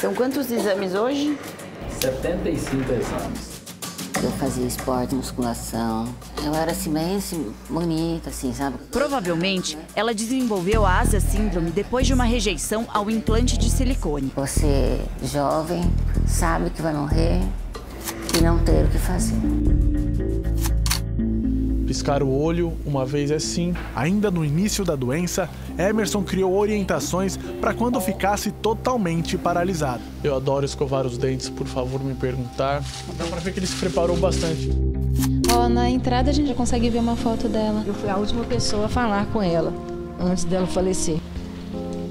São quantos exames hoje? 75 exames. Eu fazia esporte, musculação. Eu era assim, bem assim, bonita, assim, sabe? Provavelmente, ela desenvolveu a Asia Síndrome depois de uma rejeição ao implante de silicone. Você, jovem, sabe que vai morrer e não ter o que fazer. Piscar o olho uma vez é sim. Ainda no início da doença, Emerson criou orientações para quando ficasse totalmente paralisado. Eu adoro escovar os dentes, por favor, me perguntar. Dá para ver que ele se preparou bastante. Ó, na entrada a gente já consegue ver uma foto dela. Eu fui a última pessoa a falar com ela, antes dela falecer.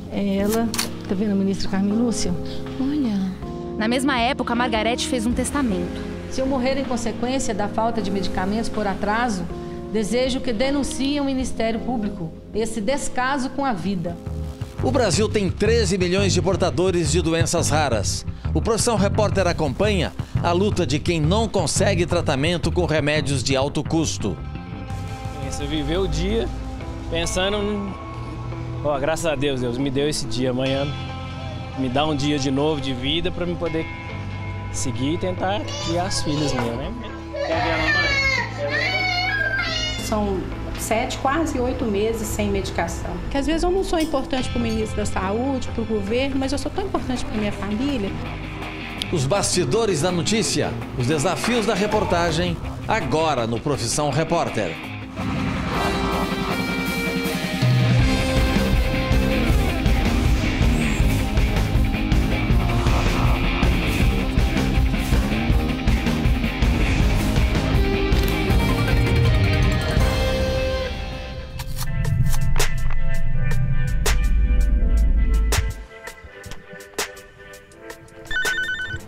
Ela, tá vendo a ministra Carmen Lúcia? Olha. Na mesma época, a Margarete fez um testamento. Se eu morrer em consequência da falta de medicamentos por atraso, desejo que denunciem o Ministério Público esse descaso com a vida. O Brasil tem 13 milhões de portadores de doenças raras. O Profissão Repórter acompanha a luta de quem não consegue tratamento com remédios de alto custo. Você viveu o dia pensando, graças a Deus, Deus me deu esse dia, amanhã me dá um dia de novo de vida para me poder seguir e tentar criar as filhas minhas, né? Quer ver a mamãe? São 7, quase 8 meses sem medicação. Que às vezes eu não sou importante para o ministro da Saúde, para o governo, mas eu sou tão importante para minha família. Os bastidores da notícia, os desafios da reportagem, agora no Profissão Repórter.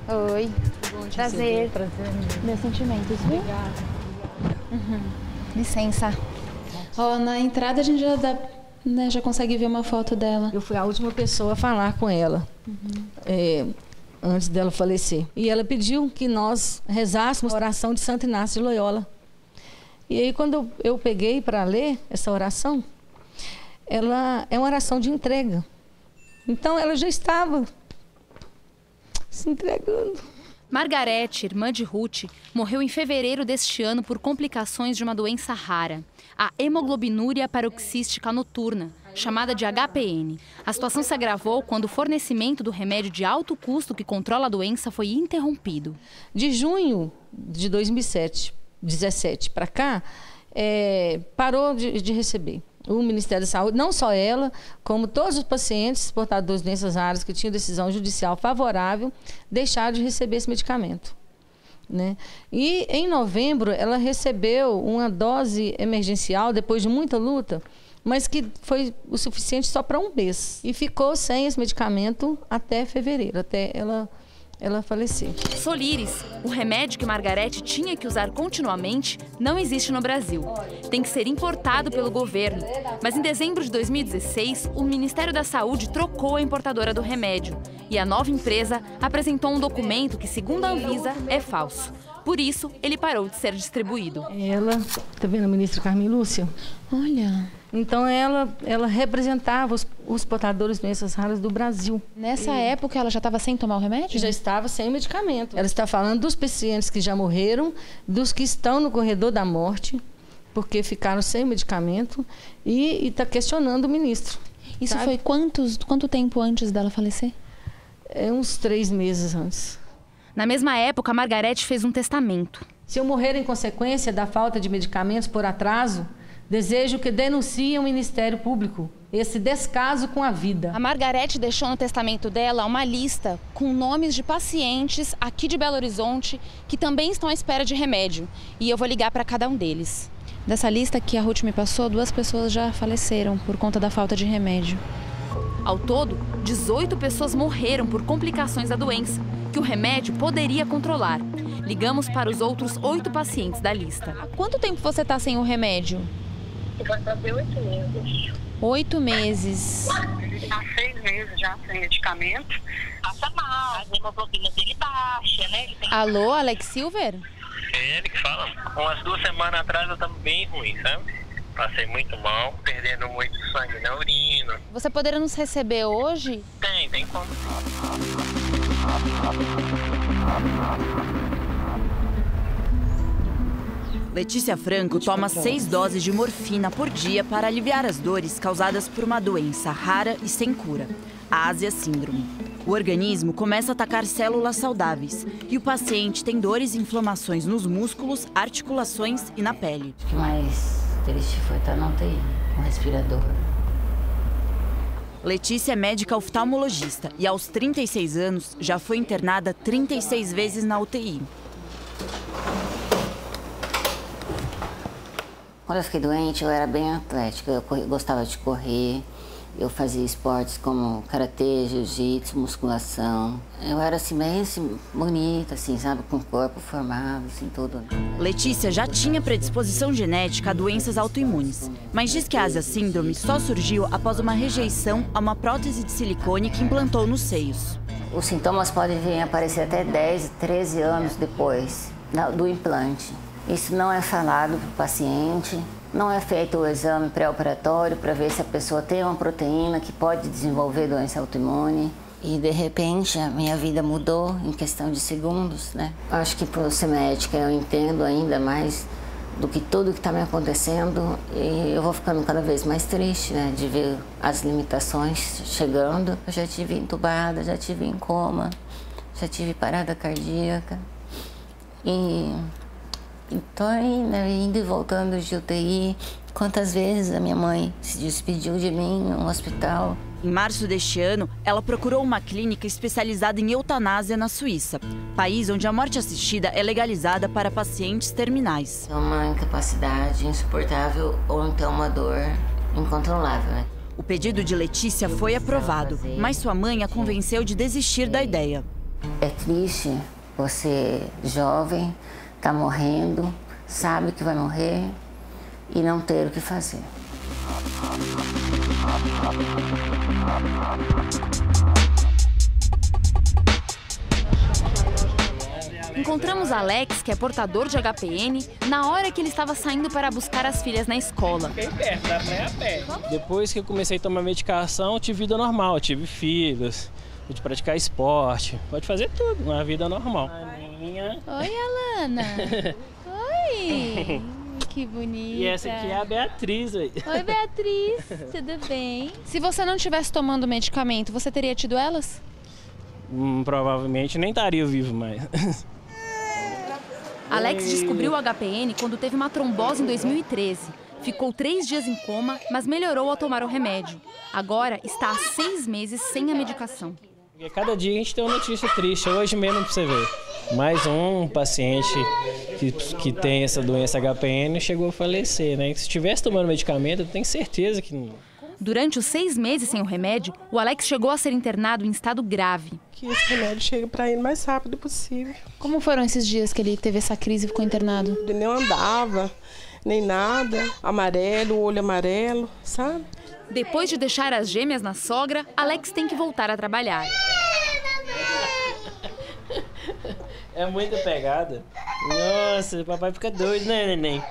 Oi. Bom Prazer. Prazer. Meus sentimentos, viu? Obrigada. Licença. Ó, na entrada a gente já consegue ver uma foto dela. Eu fui a última pessoa a falar com ela, antes dela falecer. E ela pediu que nós rezássemos a oração de Santo Inácio de Loyola. E aí, quando eu peguei para ler essa oração, ela é uma oração de entrega. Então, ela já estava se entregando. Margarete, irmã de Ruth, morreu em fevereiro deste ano por complicações de uma doença rara, a hemoglobinúria paroxística noturna, chamada de HPN. A situação se agravou quando o fornecimento do remédio de alto custo que controla a doença foi interrompido. De junho de 2017 para cá, parou de receber. O Ministério da Saúde, não só ela, como todos os pacientes portadores de doenças raras que tinham decisão judicial favorável, deixaram de receber esse medicamento, né? E em novembro ela recebeu uma dose emergencial, depois de muita luta, mas que foi o suficiente só para um mês. E ficou sem esse medicamento até fevereiro, até ela falecer. Solires, o remédio que Margarete tinha que usar continuamente, não existe no Brasil. Tem que ser importado pelo governo. Mas em dezembro de 2016, o Ministério da Saúde trocou a importadora do remédio. E a nova empresa apresentou um documento que, segundo a Anvisa, é falso. Por isso, ele parou de ser distribuído. Ela, tá vendo a ministra Carmen Lúcia? Olha. Então, ela representava os portadores de doenças raras do Brasil. Nessa época, ela já estava sem tomar o remédio? Já estava sem medicamento. Ela está falando dos pacientes que já morreram, dos que estão no corredor da morte, porque ficaram sem medicamento, e está questionando o ministro. Isso sabe? foi quanto tempo antes dela falecer? Uns 3 meses antes. Na mesma época, a Margarete fez um testamento. Se eu morrer em consequência da falta de medicamentos por atraso, desejo que denunciem o Ministério Público esse descaso com a vida. A Margarete deixou no testamento dela uma lista com nomes de pacientes aqui de Belo Horizonte que também estão à espera de remédio. E eu vou ligar para cada um deles. Dessa lista que a Ruth me passou, 2 pessoas já faleceram por conta da falta de remédio. Ao todo, 18 pessoas morreram por complicações da doença, que o remédio poderia controlar. Ligamos para os outros 8 pacientes da lista. Há quanto tempo você está sem o remédio? Vai fazer 8 meses. 8 meses. Há 6 meses já sem medicamento. Passa mal, a hemoglobina dele baixa, né? Alô, Alex Silver? É ele que fala. Umas 2 semanas atrás eu estava bem ruim, sabe? Passei muito mal, perdendo muito sangue na urina. Você poderia nos receber hoje? Tem como. Letícia Franco toma 6 doses de morfina por dia para aliviar as dores causadas por uma doença rara e sem cura, a Asia Síndrome. O organismo começa a atacar células saudáveis e o paciente tem dores e inflamações nos músculos, articulações e na pele. O que mais triste foi estar na UTI, com respirador. Letícia é médica oftalmologista e aos 36 anos já foi internada 36 vezes na UTI. Quando eu fiquei doente, eu era bem atlética, eu gostava de correr, eu fazia esportes como karatê, jiu-jitsu, musculação. Eu era assim, bem assim, bonita, assim, sabe, com o corpo formado, assim, tudo. Letícia já tinha predisposição genética a doenças autoimunes, mas diz que a Asia Síndrome só surgiu após uma rejeição a uma prótese de silicone que implantou nos seios. Os sintomas podem vir a aparecer até 10, 13 anos depois do implante. Isso não é falado para o paciente, não é feito o exame pré-operatório para ver se a pessoa tem uma proteína que pode desenvolver doença autoimune. E, de repente, a minha vida mudou em questão de segundos, né? Acho que, por ser médica, eu entendo ainda mais do que tudo que está me acontecendo e eu vou ficando cada vez mais triste, né? De ver as limitações chegando. Eu já tive entubada, já tive em coma, já tive parada cardíaca e estou indo e voltando de UTI. Quantas vezes a minha mãe se despediu de mim no hospital. Em março deste ano, ela procurou uma clínica especializada em eutanásia na Suíça, país onde a morte assistida é legalizada para pacientes terminais. É uma incapacidade insuportável ou então uma dor incontrolável, né? O pedido de Letícia foi aprovado, mas sua mãe a convenceu de desistir da ideia. É triste você, jovem, tá morrendo, sabe que vai morrer e não ter o que fazer. Encontramos Alex, que é portador de HPN, na hora que ele estava saindo para buscar as filhas na escola. Fiquei perto, da praia a pé. Depois que eu comecei a tomar medicação, eu tive vida normal, eu tive filhos, pude praticar esporte, pode fazer tudo, uma vida normal. Oi, Alana. Oi. Que bonita. E essa aqui é a Beatriz aí. Oi, Beatriz. Tudo bem? Se você não estivesse tomando medicamento, você teria tido elas? Provavelmente nem estaria vivo mais. Alex descobriu o HPN quando teve uma trombose em 2013. Ficou 3 dias em coma, mas melhorou ao tomar o remédio. Agora está há 6 meses sem a medicação. Porque cada dia a gente tem uma notícia triste. Hoje mesmo, pra você ver, mais um paciente que tem essa doença HPN chegou a falecer, né? Se estivesse tomando medicamento, eu tenho certeza que não. Durante os 6 meses sem o remédio, o Alex chegou a ser internado em estado grave. Que esse remédio chegue para ele o mais rápido possível. Como foram esses dias que ele teve essa crise e ficou internado? Ele nem andava, nem nada, amarelo, olho amarelo, sabe? Depois de deixar as gêmeas na sogra, Alex tem que voltar a trabalhar. É muita pegada. Nossa, o papai fica doido, né, neném?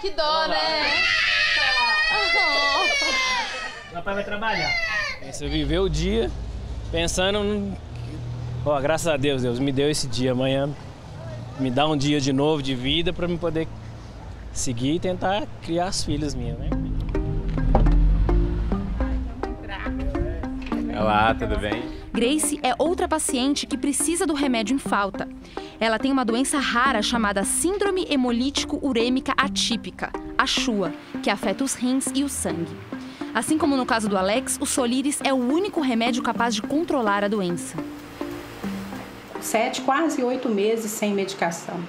Que dó, né? Papai vai trabalhar. Você viveu o dia pensando, graças a Deus, Deus me deu esse dia. Amanhã me dá um dia de novo de vida para eu poder seguir e tentar criar as filhas minhas, né? Olá, tudo bem? Grace é outra paciente que precisa do remédio em falta. Ela tem uma doença rara chamada Síndrome Hemolítico Urêmica Atípica, a SHUA, que afeta os rins e o sangue. Assim como no caso do Alex, o Soliris é o único remédio capaz de controlar a doença. 7, quase 8 meses sem medicação.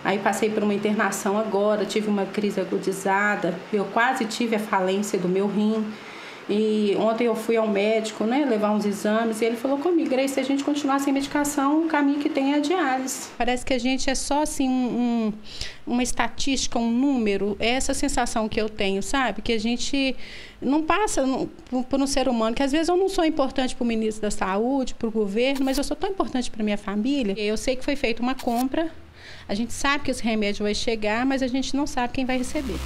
Aí passei por uma internação agora, tive uma crise agudizada, eu quase tive a falência do meu rim. E ontem eu fui ao médico, né, levar uns exames, e ele falou comigo, Grace, se a gente continuar sem medicação, o caminho que tem é a diálise. Parece que a gente é só assim uma estatística, um número, é essa sensação que eu tenho, sabe? Que a gente não passa por um ser humano, que às vezes eu não sou importante para o ministro da Saúde, para o governo, mas eu sou tão importante para minha família. Eu sei que foi feita uma compra, a gente sabe que esse remédio vai chegar, mas a gente não sabe quem vai receber.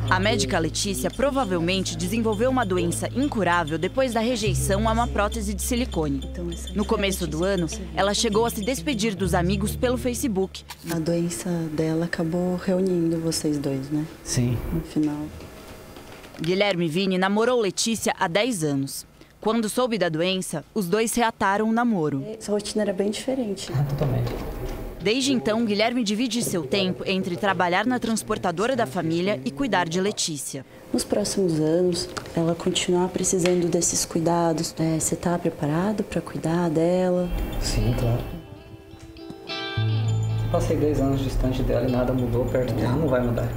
A médica Letícia provavelmente desenvolveu uma doença incurável depois da rejeição a uma prótese de silicone. No começo do ano, ela chegou a se despedir dos amigos pelo Facebook. A doença dela acabou reunindo vocês dois, né? Sim. No final. Guilherme Vini namorou Letícia há 10 anos. Quando soube da doença, os dois reataram o namoro. Essa rotina era bem diferente. Totalmente. Desde então, Guilherme divide seu tempo entre trabalhar na transportadora da família e cuidar de Letícia. Nos próximos anos, ela continuar precisando desses cuidados. Você está preparado para cuidar dela? Sim, claro. Passei 10 anos distante dela e nada mudou perto dela, não vai mudar.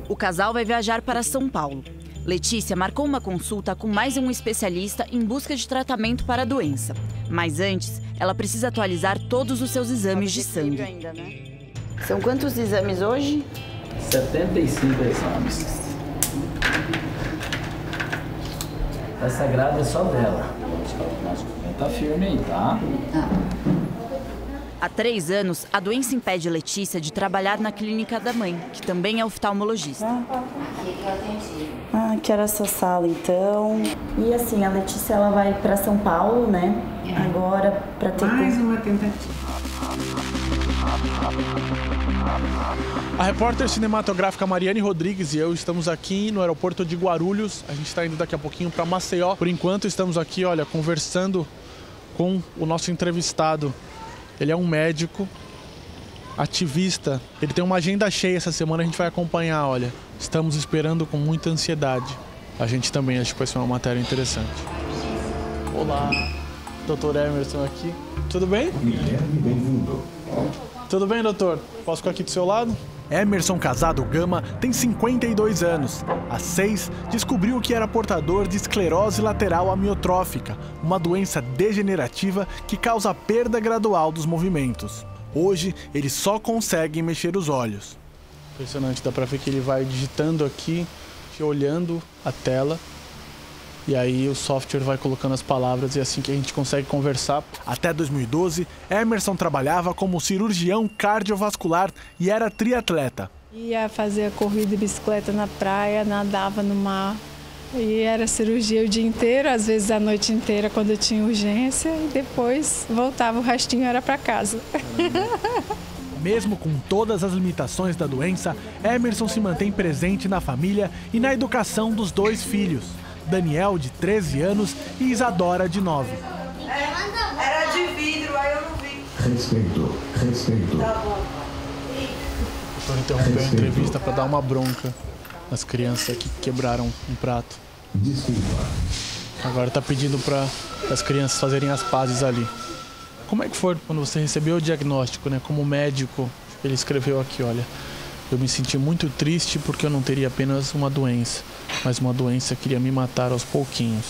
O casal vai viajar para São Paulo. Letícia marcou uma consulta com mais um especialista em busca de tratamento para a doença. Mas antes, ela precisa atualizar todos os seus exames de sangue. São quantos exames hoje? 75 exames. Essa grade é só dela. Mas tá firme aí, tá? Há 3 anos, a doença impede Letícia de trabalhar na clínica da mãe, que também é oftalmologista. Que era essa sala, então. E assim, a Letícia ela vai para São Paulo, né? Agora para ter mais uma tentativa. A repórter cinematográfica Mariane Rodrigues e eu estamos aqui no aeroporto de Guarulhos. A gente está indo daqui a pouquinho para Maceió. Por enquanto estamos aqui, olha, conversando com o nosso entrevistado. Ele é um médico, ativista. Ele tem uma agenda cheia essa semana, a gente vai acompanhar, olha. Estamos esperando com muita ansiedade. A gente também acha que vai ser uma matéria interessante. Olá, doutor Emerson aqui. Tudo bem? Guilherme, bem-vindo. Tudo bem, doutor? Posso ficar aqui do seu lado? Emerson Casado Gama tem 52 anos. Há 6, descobriu que era portador de esclerose lateral amiotrófica, uma doença degenerativa que causa perda gradual dos movimentos. Hoje, ele só consegue mexer os olhos. Impressionante, dá pra ver que ele vai digitando aqui, olhando a tela. E aí o software vai colocando as palavras e é assim que a gente consegue conversar. Até 2012, Emerson trabalhava como cirurgião cardiovascular e era triatleta. Ia fazer corrida e bicicleta na praia, nadava no mar. E era cirurgia o dia inteiro, às vezes a noite inteira quando eu tinha urgência. E depois voltava, o restinho era para casa. Mesmo com todas as limitações da doença, Emerson se mantém presente na família e na educação dos 2 filhos. Daniel, de 13 anos, e Isadora, de 9. Era de vidro, aí eu não vi. Respeito. Tá bom. Estou interrompendo a entrevista para dar uma bronca nas crianças que quebraram um prato. Desculpa. Agora está pedindo para as crianças fazerem as pazes ali. Como é que foi quando você recebeu o diagnóstico, né? Como médico, ele escreveu aqui, olha... Eu me senti muito triste porque eu não teria apenas uma doença, mas uma doença que iria me matar aos pouquinhos.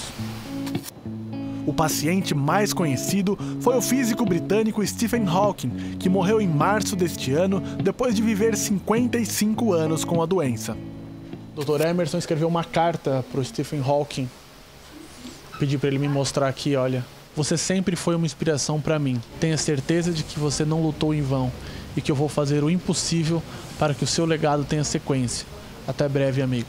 O paciente mais conhecido foi o físico britânico Stephen Hawking, que morreu em março deste ano, depois de viver 55 anos com a doença. O Dr. Emerson escreveu uma carta para o Stephen Hawking. Pedi para ele me mostrar aqui, olha. Você sempre foi uma inspiração para mim. Tenha certeza de que você não lutou em vão e que eu vou fazer o impossível para que o seu legado tenha sequência. Até breve, amigo.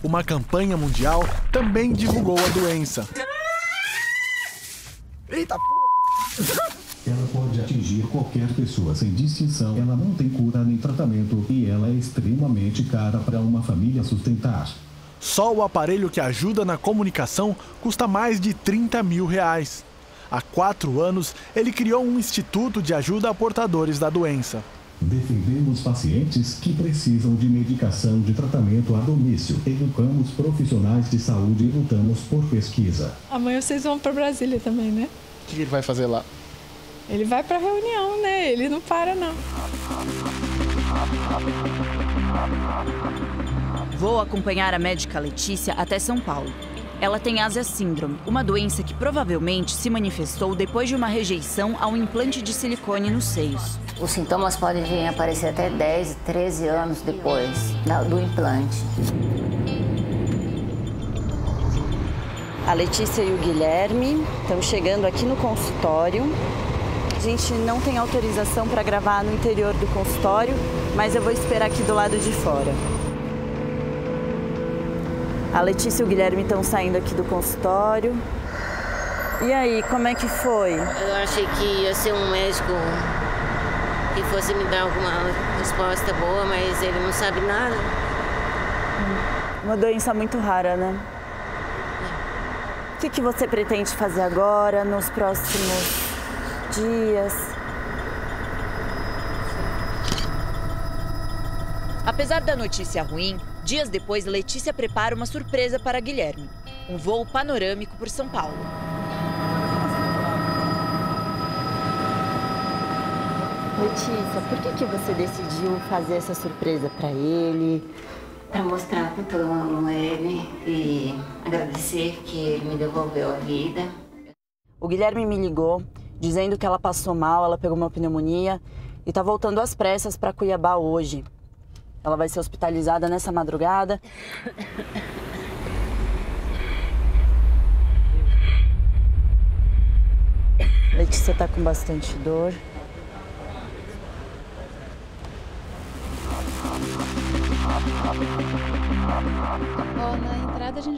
Uma campanha mundial também divulgou a doença. Eita porra! Ela pode atingir qualquer pessoa sem distinção. Ela não tem cura nem tratamento e ela é extremamente cara para uma família sustentar. Só o aparelho que ajuda na comunicação custa mais de R$30 mil. Há 4 anos, ele criou um instituto de ajuda a portadores da doença. Defendemos pacientes que precisam de medicação de tratamento a domicílio. Educamos profissionais de saúde e lutamos por pesquisa. Amanhã vocês vão para Brasília também, né? O que ele vai fazer lá? Ele vai para reunião, né? Ele não para, não. Vou acompanhar a médica Letícia até São Paulo. Ela tem Asia síndrome, uma doença que provavelmente se manifestou depois de uma rejeição a um implante de silicone nos seios. Os sintomas podem vir a aparecer até 10, 13 anos depois do implante. A Letícia e o Guilherme estão chegando aqui no consultório. A gente não tem autorização para gravar no interior do consultório, mas eu vou esperar aqui do lado de fora. A Letícia e o Guilherme estão saindo aqui do consultório. E aí, como é que foi? Eu achei que ia ser um médico que fosse me dar alguma resposta boa, mas ele não sabe nada. Uma doença muito rara, né? O que você pretende fazer agora, nos próximos dias? Apesar da notícia ruim, dias depois Letícia prepara uma surpresa para Guilherme. Um voo panorâmico por São Paulo. Letícia, por que você decidiu fazer essa surpresa para ele? Para mostrar quanto eu amo ele e agradecer que ele me devolveu a vida. O Guilherme me ligou dizendo que ela passou mal, ela pegou uma pneumonia e está voltando às pressas para Cuiabá hoje. Ela vai ser hospitalizada nessa madrugada. Letícia está com bastante dor. Na entrada a gente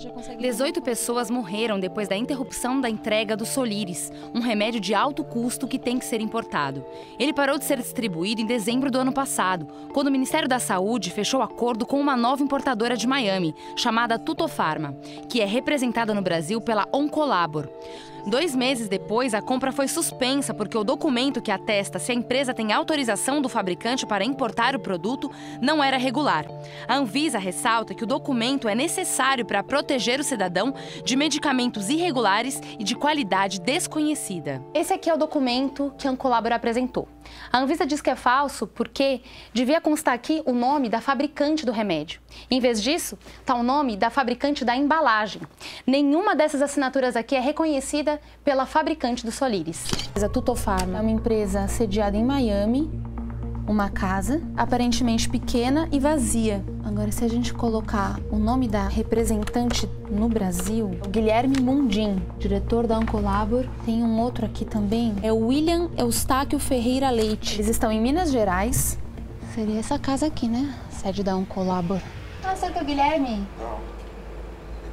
já consegue... 18 pessoas morreram depois da interrupção da entrega do Soliris, um remédio de alto custo que tem que ser importado. Ele parou de ser distribuído em dezembro do ano passado, quando o Ministério da Saúde fechou acordo com uma nova importadora de Miami, chamada Tutofarma, que é representada no Brasil pela Oncolabor. 2 meses depois, a compra foi suspensa porque o documento que atesta se a empresa tem autorização do fabricante para importar o produto não era regular. A Anvisa ressalta que o documento é necessário para proteger o cidadão de medicamentos irregulares e de qualidade desconhecida. Esse aqui é o documento que a Oncolabor apresentou. A Anvisa diz que é falso porque devia constar aqui o nome da fabricante do remédio. Em vez disso, está o nome da fabricante da embalagem. Nenhuma dessas assinaturas aqui é reconhecida pela fabricante do Soliris. A Tutofarma é uma empresa sediada em Miami, uma casa aparentemente pequena e vazia. Agora, se a gente colocar o nome da representante no Brasil, o Guilherme Mundim, diretor da Oncolabor, tem um outro aqui também, é o William Eustáquio Ferreira Leite. Eles estão em Minas Gerais. Seria essa casa aqui, né? Sede da Oncolabor. Ah, será que é o Guilherme? Não.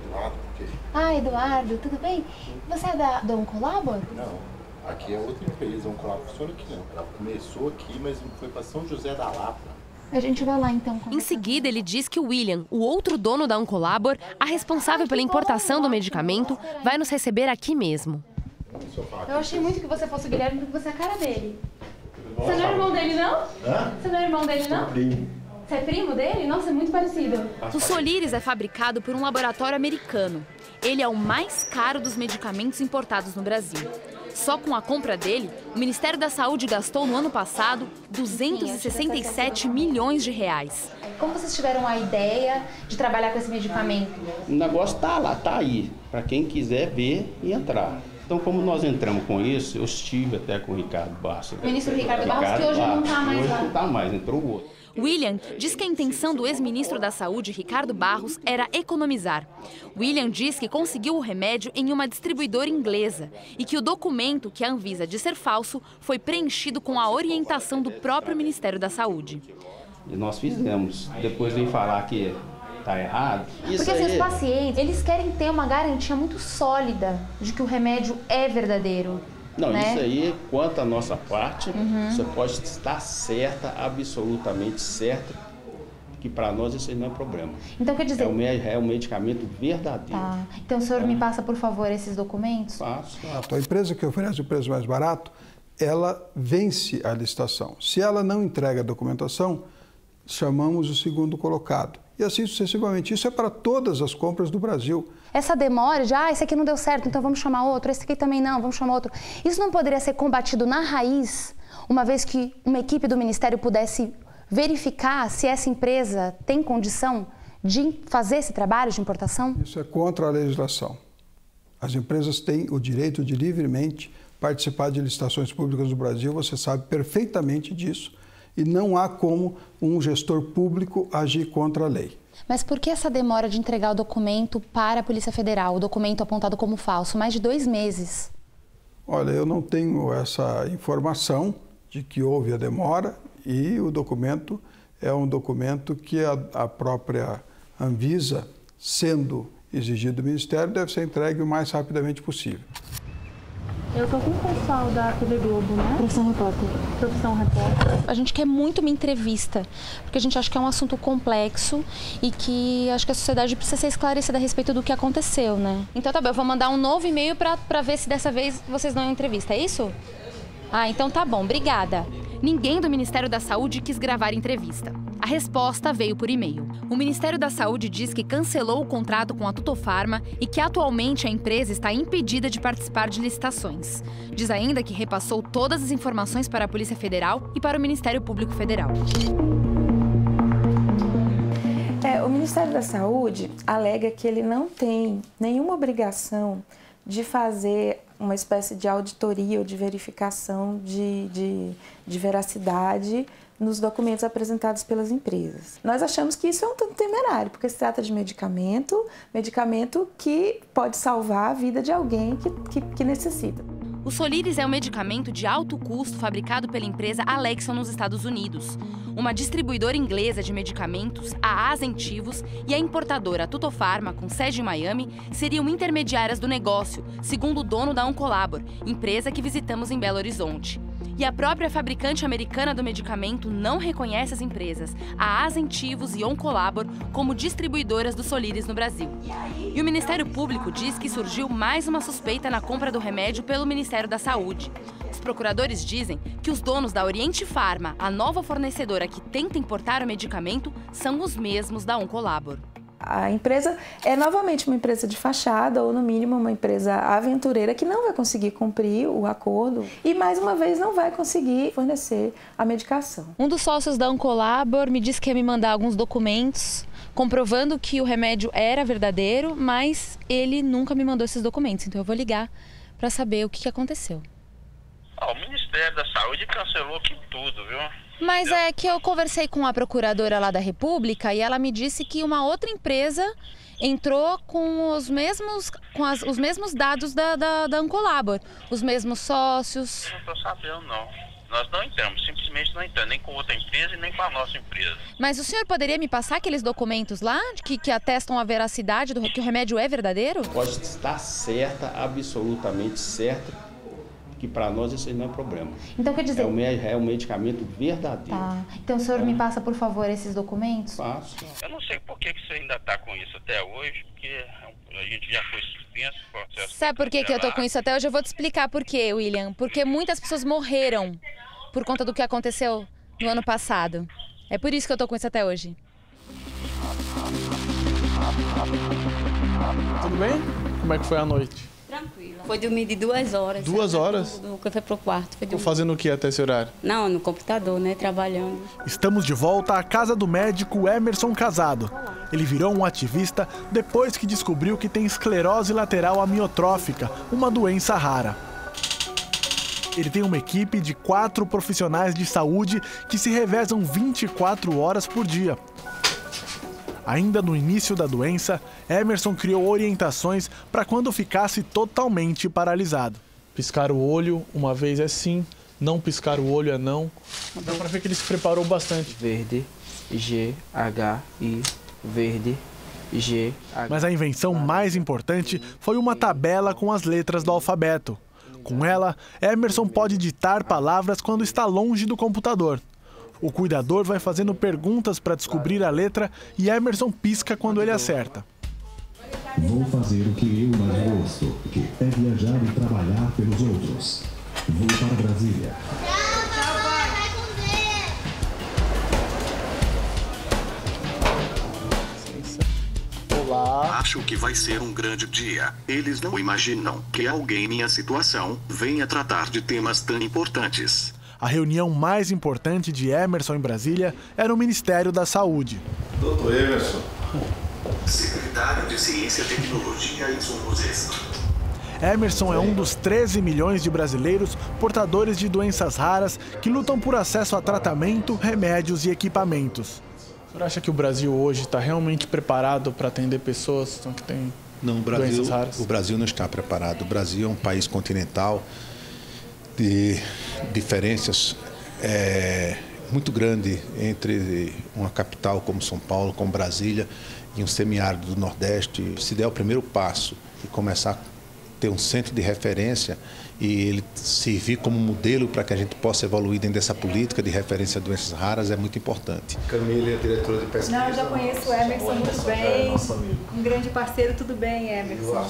Eduardo, por quê? Ah, Eduardo, tudo bem? Você é da Oncolabor? Não. Aqui é outra empresa, a Oncolabor funciona aqui não. Ela começou aqui, mas foi para São José da Lapa. A gente vai lá então. Em seguida, ele diz que o William, o outro dono da Oncolabor, a responsável pela importação do medicamento, vai nos receber aqui mesmo. Eu achei muito que você fosse o Guilherme, porque você é a cara dele. Você não é irmão dele, não? Hã? Você não é irmão dele, não? Primo. Você é primo dele? Nossa, é muito parecido. O Soliris é fabricado por um laboratório americano. Ele é o mais caro dos medicamentos importados no Brasil. Só com a compra dele, o Ministério da Saúde gastou no ano passado 267 milhões de reais. Como vocês tiveram a ideia de trabalhar com esse medicamento? O negócio tá lá, tá aí, para quem quiser ver e entrar. Então, como nós entramos com isso, eu estive até com o Ricardo Barros. O ministro Ricardo Barros, que hoje não está mais lá. Hoje não está mais, entrou o outro. William diz que a intenção do ex-ministro da Saúde, Ricardo Barros, era economizar. William diz que conseguiu o remédio em uma distribuidora inglesa e que o documento que a Anvisa diz ser falso foi preenchido com a orientação do próprio Ministério da Saúde. E nós fizemos. Depois vem falar que está errado. Porque assim, os pacientes, eles querem ter uma garantia muito sólida de que o remédio é verdadeiro. Não, né? Isso aí, quanto à nossa parte, você pode estar certa, absolutamente certa, que para nós isso aí não é problema. Então, quer dizer... É um medicamento verdadeiro. Tá. Então, o senhor me passa, por favor, esses documentos? Passo. A empresa que oferece o preço mais barato, ela vence a licitação. Se ela não entrega a documentação, chamamos o segundo colocado. E assim sucessivamente. Isso é para todas as compras do Brasil. Essa demora de, esse aqui não deu certo, então vamos chamar outro, esse aqui também não, vamos chamar outro. Isso não poderia ser combatido na raiz, uma vez que uma equipe do Ministério pudesse verificar se essa empresa tem condição de fazer esse trabalho de importação? Isso é contra a legislação. As empresas têm o direito de livremente participar de licitações públicas do Brasil, você sabe perfeitamente disso. E não há como um gestor público agir contra a lei. Mas por que essa demora de entregar o documento para a Polícia Federal, o documento apontado como falso, mais de 2 meses? Olha, eu não tenho essa informação de que houve a demora e o documento é um documento que a própria Anvisa, sendo exigido do Ministério, deve ser entregue o mais rapidamente possível. Eu tô com o pessoal da TV Globo, né? Profissão repórter. Profissão repórter. A gente quer muito uma entrevista, porque a gente acha que é um assunto complexo e que acho que a sociedade precisa ser esclarecida a respeito do que aconteceu, né? Então tá bom, eu vou mandar um novo e-mail pra ver se dessa vez vocês dão uma entrevista, é isso? Ah, então tá bom, obrigada. Ninguém do Ministério da Saúde quis gravar entrevista. A resposta veio por e-mail. O Ministério da Saúde diz que cancelou o contrato com a Tutofarma e que atualmente a empresa está impedida de participar de licitações. Diz ainda que repassou todas as informações para a Polícia Federal e para o Ministério Público Federal. O Ministério da Saúde alega que ele não tem nenhuma obrigação de fazer uma espécie de auditoria ou de verificação de veracidade nos documentos apresentados pelas empresas. Nós achamos que isso é um tanto temerário, porque se trata de medicamento que pode salvar a vida de alguém que necessita. O Soliris é um medicamento de alto custo fabricado pela empresa Alexion nos Estados Unidos. Uma distribuidora inglesa de medicamentos, a Azentivos, e a importadora Tutofarma, com sede em Miami, seriam intermediárias do negócio, segundo o dono da Oncolabor, empresa que visitamos em Belo Horizonte. E a própria fabricante americana do medicamento não reconhece as empresas, a Azentivos e Oncolabor, como distribuidoras do Soliris no Brasil. E o Ministério Público diz que surgiu mais uma suspeita na compra do remédio pelo Ministério da Saúde. Os procuradores dizem que os donos da Oriente Pharma, a nova fornecedora que tenta importar o medicamento, são os mesmos da Oncolabor. A empresa é novamente uma empresa de fachada ou, no mínimo, uma empresa aventureira que não vai conseguir cumprir o acordo e, mais uma vez, não vai conseguir fornecer a medicação. Um dos sócios da Oncolabor me disse que ia me mandar alguns documentos comprovando que o remédio era verdadeiro, mas ele nunca me mandou esses documentos. Então eu vou ligar para saber o que aconteceu. O Ministério da Saúde cancelou aqui tudo, viu? Mas é que eu conversei com a procuradora lá da República e ela me disse que uma outra empresa entrou com os mesmos dados da Oncolabor, os mesmos sócios. Eu não estou sabendo, não. Nós não entramos, simplesmente não entramos, nem com outra empresa e nem com a nossa empresa. Mas o senhor poderia me passar aqueles documentos lá que atestam a veracidade que o remédio é verdadeiro? Pode estar certa, absolutamente certa, que para nós isso não é problema. Então quer dizer... É um medicamento verdadeiro. Tá. Então o senhor me passa, por favor, esses documentos? Passo. Eu não sei por que você ainda está com isso até hoje, porque a gente já foi suspenso. Sabe por que eu tô com isso até hoje? Eu vou te explicar por quê, William. Porque muitas pessoas morreram por conta do que aconteceu no ano passado. É por isso que eu tô com isso até hoje. Tudo bem? Como é que foi a noite? Tranquila. Foi dormir de 2 horas. 2 horas? Nunca foi pro quarto. Tô fazendo o que até esse horário? Não, no computador, né? Trabalhando. Estamos de volta à casa do médico Emerson Casado. Ele virou um ativista depois que descobriu que tem esclerose lateral amiotrófica, uma doença rara. Ele tem uma equipe de 4 profissionais de saúde que se revezam 24 horas por dia. Ainda no início da doença, Emerson criou orientações para quando ficasse totalmente paralisado. Piscar o olho uma vez é sim, não piscar o olho é não. Dá para ver que ele se preparou bastante. Verde, G, H, I, verde, G, H. Mas a invenção mais importante foi uma tabela com as letras do alfabeto. Com ela, Emerson pode ditar palavras quando está longe do computador. O cuidador vai fazendo perguntas para descobrir a letra e Emerson pisca quando ele acerta. Vou fazer o que eu mais gosto, que é viajar e trabalhar pelos outros. Vou para Brasília. Olá. Acho que vai ser um grande dia. Eles não imaginam que alguém em minha situação venha tratar de temas tão importantes. A reunião mais importante de Emerson em Brasília era o Ministério da Saúde. Doutor Emerson. Secretário de Ciência, Tecnologia e Insumos. Emerson é um dos 13 milhões de brasileiros portadores de doenças raras que lutam por acesso a tratamento, remédios e equipamentos. O senhor acha que o Brasil hoje está realmente preparado para atender pessoas que têm doenças raras? O Brasil não está preparado. O Brasil é um país continental de diferenças muito grande entre uma capital como São Paulo, como Brasília, e um semiárido do Nordeste. Se der o primeiro passo e começar a ter um centro de referência e ele servir como modelo para que a gente possa evoluir dentro dessa política de referência a doenças raras, é muito importante. Camila é diretora de pesquisa. Não, eu já conheço o Emerson muito bem, um grande parceiro. Tudo bem, Emerson?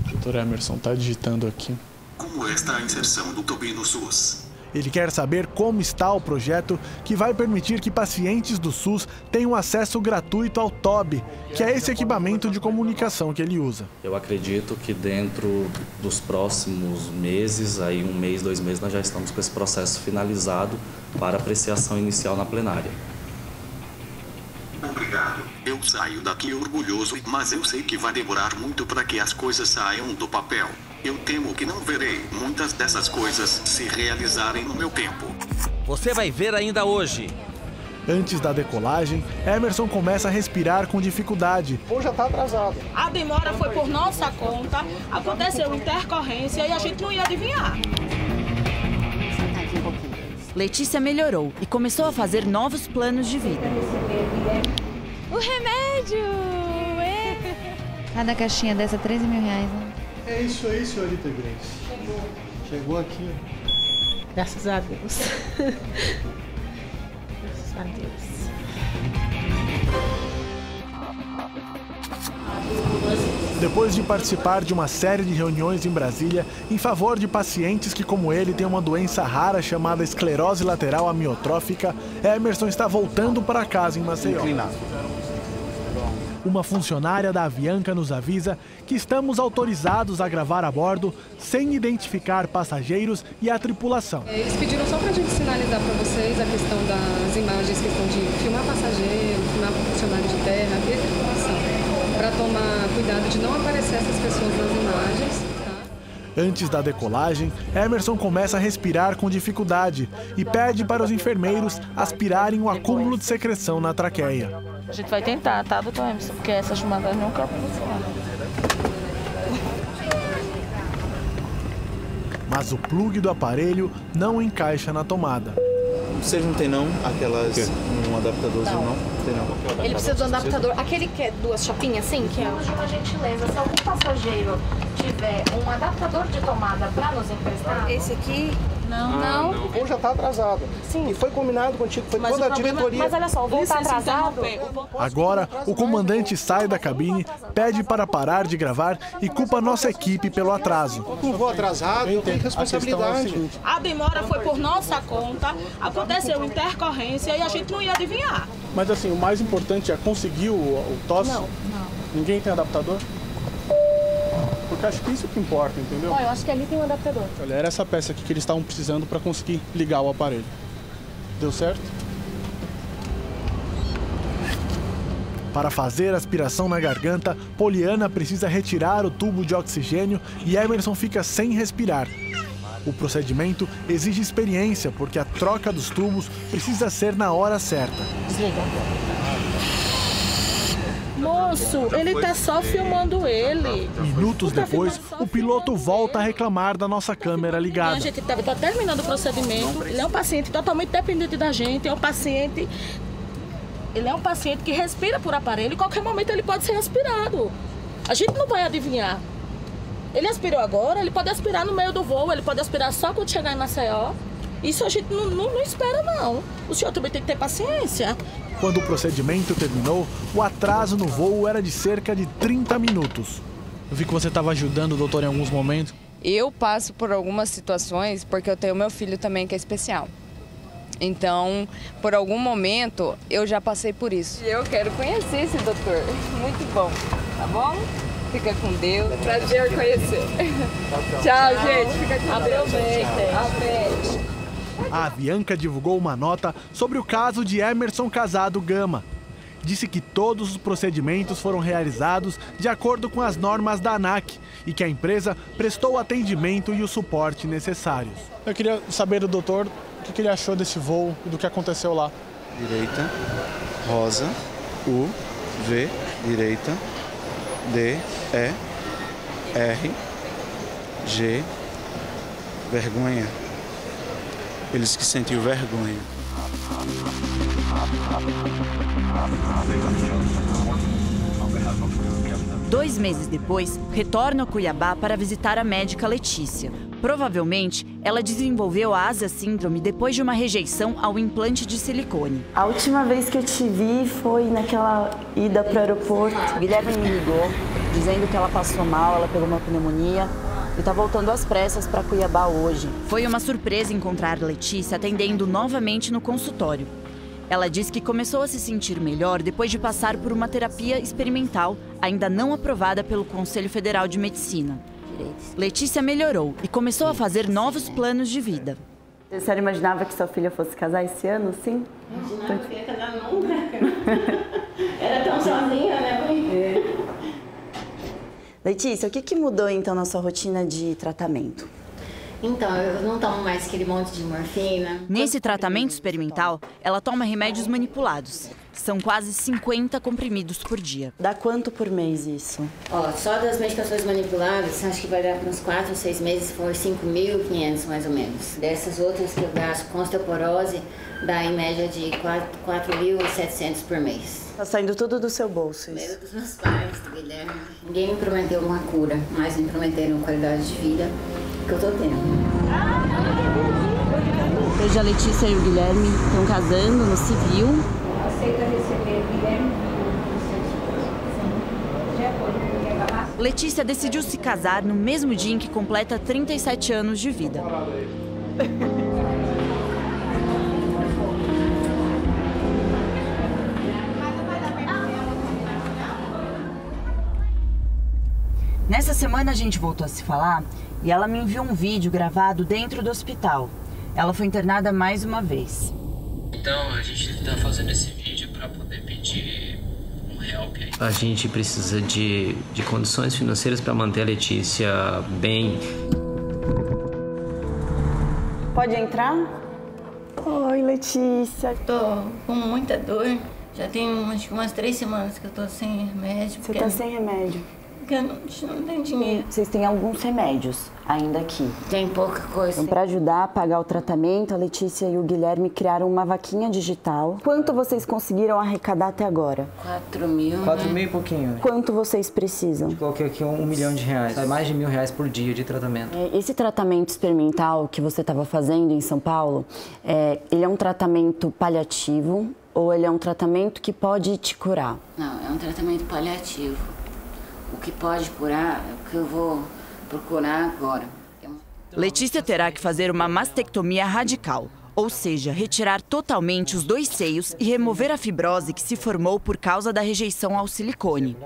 Doutor Emerson, está digitando aqui. Como está a inserção do TOB no SUS? Ele quer saber como está o projeto que vai permitir que pacientes do SUS tenham acesso gratuito ao TOB, que é esse equipamento de comunicação que ele usa. Eu acredito que dentro dos próximos meses, aí 1 mês, 2 meses, nós já estamos com esse processo finalizado para apreciação inicial na plenária. Obrigado. Eu saio daqui orgulhoso, mas eu sei que vai demorar muito para que as coisas saiam do papel. Eu temo que não verei muitas dessas coisas se realizarem no meu tempo. Você vai ver ainda hoje. Antes da decolagem, Emerson começa a respirar com dificuldade. Ou já está atrasado. A demora foi por nossa conta, aconteceu intercorrência e a gente não ia adivinhar. Letícia melhorou e começou a fazer novos planos de vida. O remédio! Cada caixinha dessa, R$13 mil, né? É isso aí, senhorita Grace. Chegou aqui. Graças a Deus. Graças a Deus. Depois de participar de uma série de reuniões em Brasília em favor de pacientes que, como ele, têm uma doença rara chamada esclerose lateral amiotrófica, Emerson está voltando para casa em Maceió. Uma funcionária da Avianca nos avisa que estamos autorizados a gravar a bordo sem identificar passageiros e a tripulação. Eles pediram só para a gente sinalizar para vocês a questão das imagens, questão de filmar passageiro, filmar funcionário de terra e a tripulação, para tomar cuidado de não aparecer essas pessoas nas imagens. Antes da decolagem, Emerson começa a respirar com dificuldade e pede para os enfermeiros aspirarem o acúmulo de secreção na traqueia. A gente vai tentar, tá, doutor Emerson? Porque essas chamadas nunca funcionam. Mas o plugue do aparelho não encaixa na tomada. Vocês não tem não aquelas, um adaptadorzinho não? Tem não. Ele precisa de um adaptador, aquele que é 2 chapinhas assim? Que é uma gentileza, se algum passageiro tiver um adaptador de tomada para nos emprestar. Esse aqui? Não. Ou já está atrasado. Sim. E foi combinado contigo, foi toda a diretoria. Mas olha só, o voo está atrasado. Agora, o comandante sai da cabine, pede para parar de gravar e culpa nossa equipe pelo atraso. Um voo atrasado tem responsabilidade. A demora foi por nossa conta, aconteceu intercorrência e a gente não ia adivinhar. Mas assim, o mais importante é conseguir o TOS? Não. Ninguém tem adaptador? Porque acho que isso que importa, entendeu? Eu acho que ali tem um adaptador. Olha, era essa peça aqui que eles estavam precisando para conseguir ligar o aparelho. Deu certo? Para fazer aspiração na garganta, Poliana precisa retirar o tubo de oxigênio e Emerson fica sem respirar. O procedimento exige experiência, porque a troca dos tubos precisa ser na hora certa. Desliga. Moço, ele tá só filmando ele. Minutos depois, o piloto volta a reclamar da nossa câmera ligada. A gente tá terminando o procedimento. Ele é um paciente totalmente dependente da gente. Ele é um paciente que respira por aparelho. Em qualquer momento ele pode ser aspirado. A gente não vai adivinhar. Ele aspirou agora, ele pode aspirar no meio do voo, ele pode aspirar só quando chegar em Maceió. Isso a gente não espera, não. O senhor também tem que ter paciência. Quando o procedimento terminou, o atraso no voo era de cerca de 30 minutos. Eu vi que você estava ajudando o doutor em alguns momentos. Eu passo por algumas situações porque eu tenho meu filho também que é especial. Então, por algum momento, eu já passei por isso. E eu quero conhecer esse doutor. Muito bom, tá bom? Fica com Deus. Prazer conhecer. Tchau, gente. Fica com Deus. Aproveita. A Avianca divulgou uma nota sobre o caso de Emerson Casado Gama. Disse que todos os procedimentos foram realizados de acordo com as normas da ANAC e que a empresa prestou o atendimento e o suporte necessários. Eu queria saber do doutor o que ele achou desse voo e do que aconteceu lá. Direita, rosa, U, V, direita, D, E, R, G, Vergonha. Ele disse que sentiu vergonha. Dois meses depois, retorno a Cuiabá para visitar a médica Letícia. Provavelmente, ela desenvolveu a Ásia Síndrome depois de uma rejeição ao implante de silicone. A última vez que eu te vi foi naquela ida para o aeroporto. O Guilherme me ligou, dizendo que ela passou mal, ela pegou uma pneumonia e está voltando às pressas para Cuiabá hoje. Foi uma surpresa encontrar Letícia atendendo novamente no consultório. Ela diz que começou a se sentir melhor depois de passar por uma terapia experimental, ainda não aprovada pelo Conselho Federal de Medicina. Letícia melhorou e começou a fazer novos planos de vida. A senhora imaginava que sua filha fosse casar esse ano, sim? Imaginava que ia casar nunca. Era tão sozinha, né, mãe? Letícia, o que mudou então na sua rotina de tratamento? Então, eu não tomo mais aquele monte de morfina. Nesse tratamento experimental, ela toma remédios manipulados. São quase 50 comprimidos por dia. Dá quanto por mês isso? Ó, só das medicações manipuladas, acho que vai dar para uns 4 ou 6 meses, foi 5.500 mais ou menos. Dessas outras que eu gasto com osteoporose, dá em média de 4.700 por mês. Tá saindo tudo do seu bolso, isso? Primeiro dos meus pais, do Guilherme. Ninguém me prometeu uma cura, mas me prometeram qualidade de vida que eu tô tendo. Hoje a Letícia e o Guilherme estão casando no civil. Aceita receber o Guilherme? Letícia decidiu se casar no mesmo dia em que completa 37 anos de vida. Nessa semana a gente voltou a se falar e ela me enviou um vídeo gravado dentro do hospital. Ela foi internada mais uma vez. Então a gente está fazendo esse vídeo para poder pedir um help aí. A gente precisa de condições financeiras para manter a Letícia bem. Pode entrar? Oi, Letícia. Tô com muita dor. Já tem umas 3 semanas que eu tô sem remédio. Você tá sem remédio? Porque eu não tenho dinheiro. Vocês têm alguns remédios ainda aqui. Tem pouca coisa. Então, para ajudar a pagar o tratamento, a Letícia e o Guilherme criaram uma vaquinha digital. Quanto vocês conseguiram arrecadar até agora? 4 mil. 4 mil e pouquinho. Né? Quanto vocês precisam? Coloquei aqui R$1 milhão. Sai mais de R$1.000 por dia de tratamento. Esse tratamento experimental que você estava fazendo em São Paulo, ele é um tratamento paliativo ou ele é um tratamento que pode te curar? Não, é um tratamento paliativo. O que pode curar é o que eu vou procurar agora. Letícia terá que fazer uma mastectomia radical, ou seja, retirar totalmente os 2 seios e remover a fibrose que se formou por causa da rejeição ao silicone.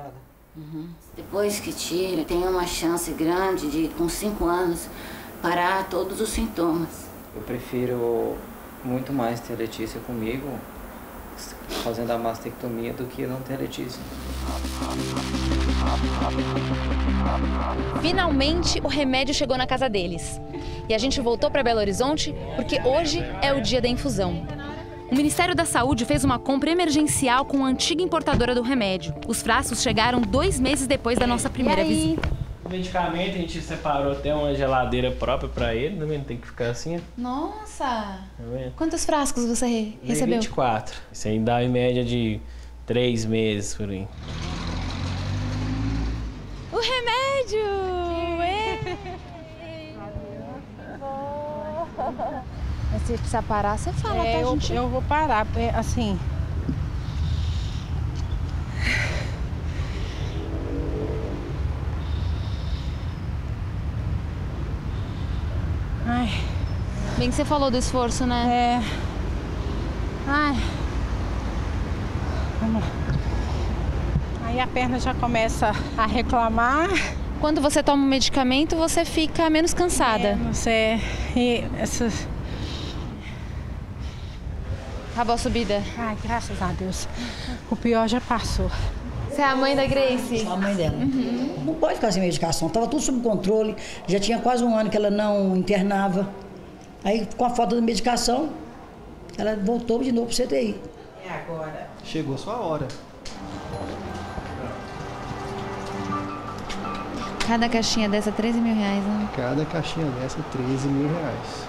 Depois que tira, tem uma chance grande de, com 5 anos, parar todos os sintomas. Eu prefiro muito mais ter a Letícia comigo, fazendo a mastectomia, do que não ter a Letícia. Finalmente, o remédio chegou na casa deles. E a gente voltou para Belo Horizonte porque hoje é o dia da infusão. O Ministério da Saúde fez uma compra emergencial com a antiga importadora do remédio. Os frascos chegaram 2 meses depois da nossa primeira visita. O medicamento a gente separou até uma geladeira própria para ele, também não tem que ficar assim. Nossa! Tá vendo? Quantos frascos você recebeu? 24. Isso aí dá em média de 3 meses por aí. O remédio! Se precisar parar, você fala, tá, gente? Eu vou parar, assim... Ai. Bem que você falou do esforço, né? Ai. Vamos lá. Aí a perna já começa a reclamar. Quando você toma um medicamento, você fica menos cansada. E essas... Acabou a subida? Ai, graças a Deus. O pior já passou. Você é a mãe da Grace? Sou a mãe dela. Não pode ficar sem medicação. Estava tudo sob controle. Já tinha quase 1 ano que ela não internava. Aí, com a falta de medicação, ela voltou de novo para o CTI. É agora. Chegou a sua hora. Cada caixinha dessa é 13 mil reais, né? Cada caixinha dessa é 13 mil reais.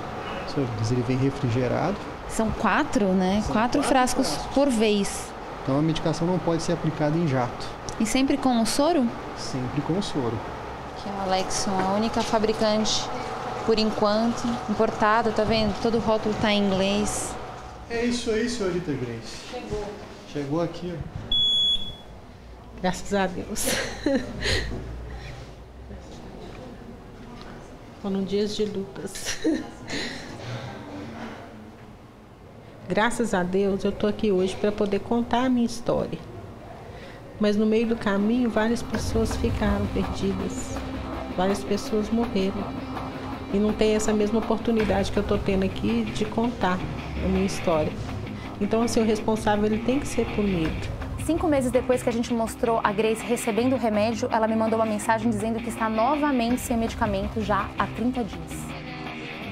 Ele vem refrigerado. São 4, né? São 4 frascos por vez. Então a medicação não pode ser aplicada em jato. E sempre com o soro? Sempre com o soro. Que é o Alexson, a única fabricante, por enquanto, importada, tá vendo? Todo o rótulo tá em inglês. É isso aí, senhorita Grace. Chegou aqui, ó. Graças a Deus. Foram dias de lutas. Graças a Deus eu tô aqui hoje para poder contar a minha história. Mas no meio do caminho várias pessoas ficaram perdidas. Várias pessoas morreram. E não tem essa mesma oportunidade que eu tô tendo aqui de contar a minha história. Então, assim, o responsável ele tem que ser punido. 5 meses depois que a gente mostrou a Grace recebendo o remédio, ela me mandou uma mensagem dizendo que está novamente sem medicamento já há 30 dias.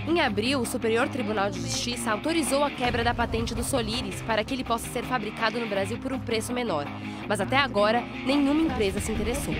Em abril, o Superior Tribunal de Justiça autorizou a quebra da patente do Soliris para que ele possa ser fabricado no Brasil por um preço menor. Mas até agora, nenhuma empresa se interessou.